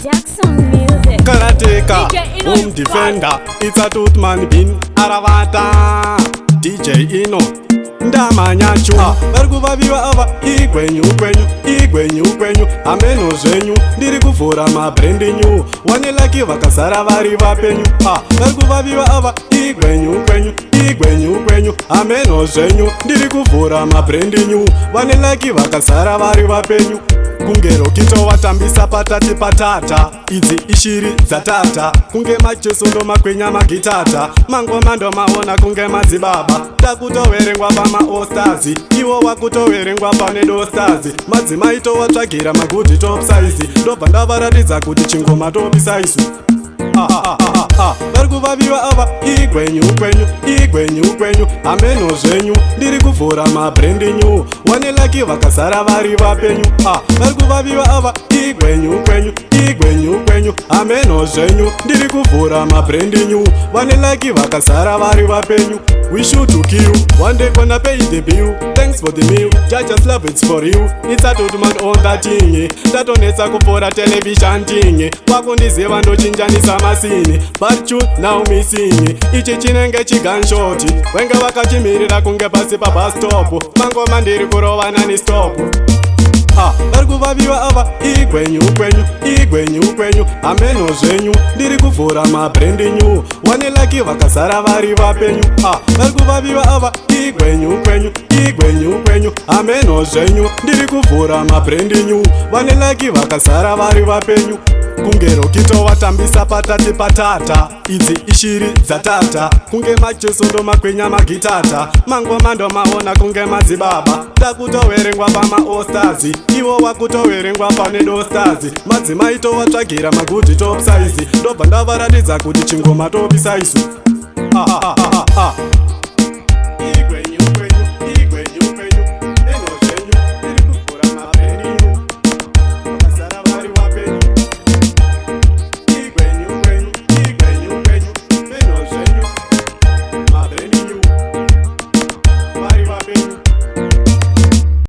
Jackson music. Karateka, home defender. It's a Tutuman bin Aravata. DJ Ino Ndamanyachu varikuvaviwa ava igwenyu kwenyu ameno zvenyu ndiri kuvhura mabrendi new wanelaki vakazara vari vapenyu varikuvaviwa ava igwenyu kwenyu ameno zvenyu ndiri kuvhura mabrendi new wanelaki vakazara vari vapenyu kunge rokito watambisa patati patata idzi ishiri dzatata kunge majeso ndomakwenya magitata mangoma ndomaona kunge madzibaba takutoverengwa pamaostazi iwo wakutoverengwa pane dostazi madzimai towatsvagira magudhi top size ndobva ndavaratidza kuti chingoma topi saisu varikuvaviwa ava igwenyu kwenyu ameno zvenyu ndiri kuvhura mabrendi new wanelaki vakazara vari vapenyu varikuvaviwa ava igwenyu kwenyu ameno zvenyu ndiri kuvhura mabrendi new wanelaki vakazara vari vapenyu. We should to kill, one day gonna pay the bill. Thanks for the meal, just love it's for you. It's a Tutuman on that thing. Tatonetsa kupora television thing. Wakundiziva ndochinjanisa masini, but you now missing. Ichi chinenge chiganshot, wenga vakachimirira kunge pasi pa bus stop. Mangoma ndiri kurovana ni stop. Varikuvaviwa ava igwenyu kwenyu ameno zvenyu ndiri kuvhura mabrendi new wanelaki vakazara vari vapenyu varikuvaviwa ava igwenyu kwenyu ameno zvenyu ndiri kuvhura mabrendi new wanelaki vakazara vari vapenyu kunge rokito watambisa patati patata idzi ishiri dzatata kunge majeso ndomakwenya magitata mangoma ndomaona kunge madzibaba takutoverengwa pamaostazi iwo wakutoverengwa pane dostazi madzimai towatsvagira magudhi top size ndobva ndavaratidza kuti chingoma topi saisu